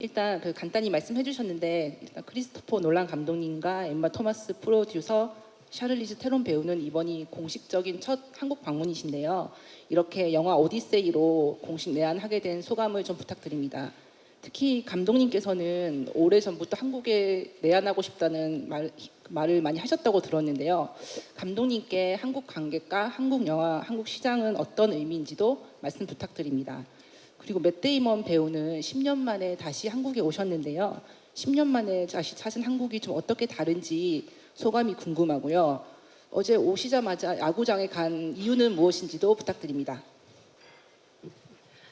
일단 간단히 말씀해 주셨는데 일단 크리스토퍼놀란 감독님과 엠마 토마스 프로듀서 샤를리즈테론 배우는 이번이 공식적인 첫 한국 방문이신데요. 이렇게 영화 오디세이로 공식 내한하게 된 소감을 좀 부탁드립니다. 특히 감독님께서는 오래전부터 한국에 내한하고 싶다는 말을 많이 하셨다고 들었는데요. 감독님께 한국 관객과 한국 영화, 한국 시장은 어떤 의미인지도 말씀 부탁드립니다. 그리고 맷데이먼 배우는 10년 만에 다시 한국에 오셨는데요. 10년 만에 다시 찾은 한국이 좀 어떻게 다른지 소감이 궁금하고요. 어제 오시자마자 야구장에 간 이유는 무엇인지도 부탁드립니다.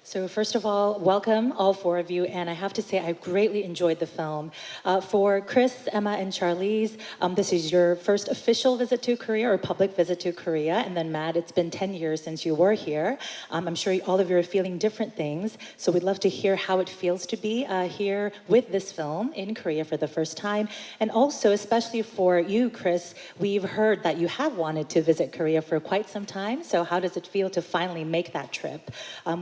So first of all, welcome all four of you, and I have to say I greatly enjoyed the film. For Chris, Emma, and Charlize, this is your first official visit to Korea or public visit to Korea, and then Matt, it's been 10 years since you were here. I'm sure all of you are feeling different things, so we'd love to hear how it feels to be here with this film in Korea for the first time, and also especially for you, Chris, we've heard that you have wanted to visit Korea for quite some time, so how does it feel to finally make that trip?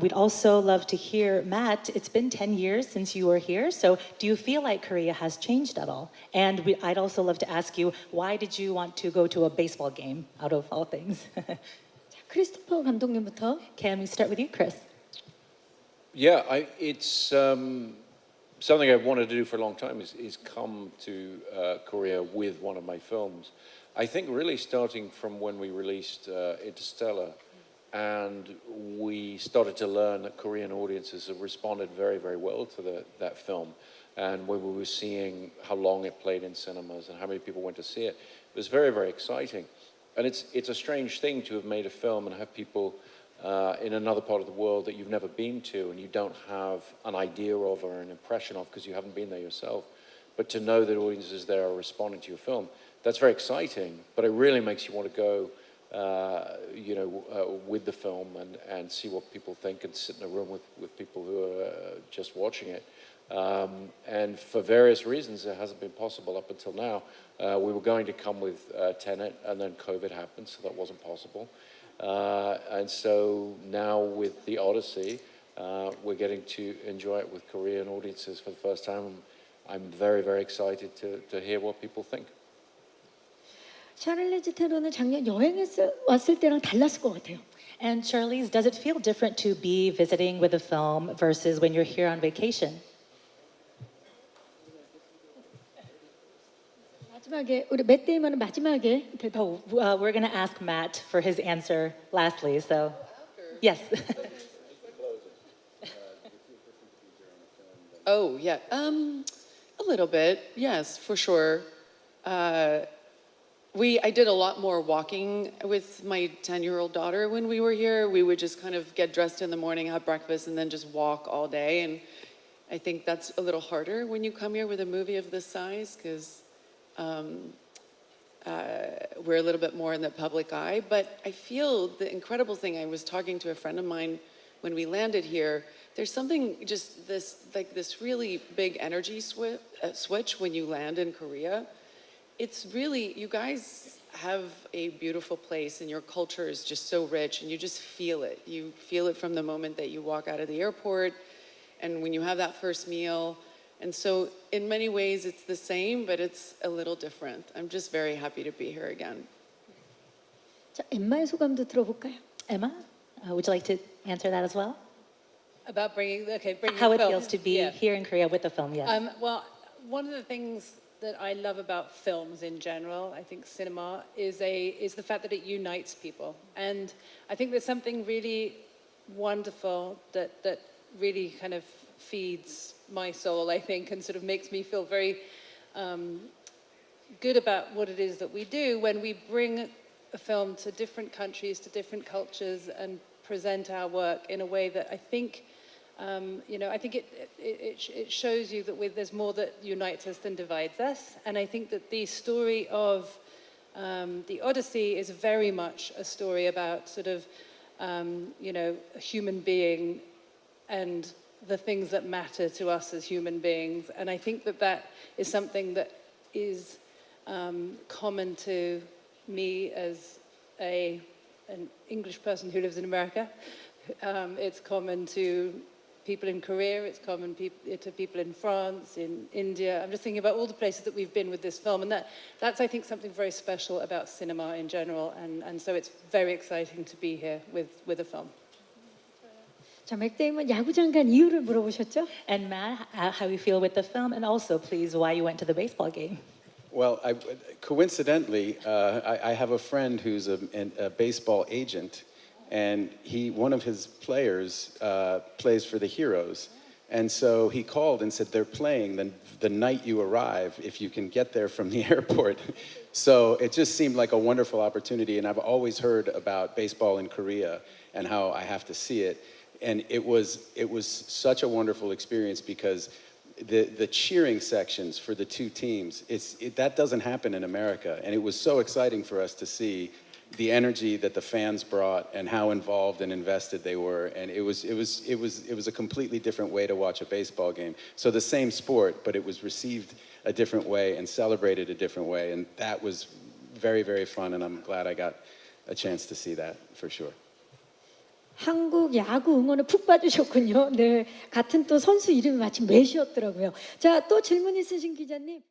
We'd also love to hear, Matt, it's been 10 years since you were here, so do you feel like Korea has changed at all? And I'd also love to ask you, why did you want to go to a baseball game, out of all things? 크리스토퍼 감독님부터. Can we start with you, Chris? Yeah, it's something I've wanted to do for a long time is come to Korea with one of my films. I think really starting from when we released Interstellar, and we started to learn that Korean audiences have responded very, very well to that film. And when we were seeing how long it played in cinemas and how many people went to see it, it was very, very exciting. And it's a strange thing to have made a film and have people in another part of the world that you've never been to and you don't have an idea of or an impression of because you haven't been there yourself. But to know that audiences there are responding to your film, that's very exciting, but it really makes you want to go with the film and see what people think and sit in a room with people who are just watching it. And for various reasons, it hasn't been possible up until now. We were going to come with Tenet, and then COVID happened, so that wasn't possible. And so now with the Odyssey, we're getting to enjoy it with Korean audiences for the first time. I'm very, very excited to hear what people think. 샤를리즈테론은 작년 왔을 때랑 달랐을 것 같아요. And Charlize, does it feel different to be visiting with a film versus when you're here on vacation? 마지막에 우리 맷데이먼은 마지막에 대답. We're going to ask Matt for his answer lastly, so yes. Oh, yeah. A little bit, yes, for sure. I did a lot more walking with my 10-year-old daughter when we were here. We would just kind of get dressed in the morning, have breakfast, and then just walk all day. And I think that's a little harder when you come here with a movie of this size because we're a little bit more in the public eye. But I feel the incredible thing, I was talking to a friend of mine when we landed here, there's something just this really big energy switch when you land in Korea. It's really, you guys have a beautiful place and your culture is just so rich and you just feel it. You feel it from the moment that you walk out of the airport and when you have that first meal. And so in many ways it's the same, but it's a little different. I'm just very happy to be here again. 자, 엠마의 소감도 들어볼까요? Emma, would you like to answer that as well? About bringing How the it film. feels to be here in Korea with the film, yes. Well, one of the things that I love about films in general, I think cinema, is the fact that it unites people. And I think there's something really wonderful that really kind of feeds my soul, I think, and sort of makes me feel very good about what it is that we do when we bring a film to different countries, to different cultures, and present our work in a way that I think I think it shows you that there's more that unites us than divides us. And I think that the story of the Odyssey is very much a story about sort of, a human being and the things that matter to us as human beings. And I think that is something that is common to me as an English person who lives in America. It's common to people in Korea, it's common to people in France, in India. I'm just thinking about all the places that we've been with this film, and that's I think something very special about cinema in general, and so it's very exciting to be here with a film. 자, 맷데이먼 야구장 간 이유를 물어보셨죠? And Matt, how you feel with the film, and also please why you went to the baseball game. Well, coincidentally, I have a friend who's a baseball agent, and one of his players plays for the Heroes. And so he called and said they're playing the night you arrive, if you can get there from the airport. So it just seemed like a wonderful opportunity, and I've always heard about baseball in Korea and how I have to see it. And it was such a wonderful experience because the cheering sections for the two teams, that doesn't happen in America, and it was so exciting for us to see the energy that the fans brought and how involved and invested they were, and it was a completely different way to watch a baseball game. So the same sport, but it was received a different way and celebrated a different way, and that was very, very fun, and I'm glad I got a chance to see that for sure. 한국 야구 응원에 푹 빠지셨군요. 네, 같은 또 선수 이름이 마침 맷이었더라고요. 자, 또 질문 있으신 기자님.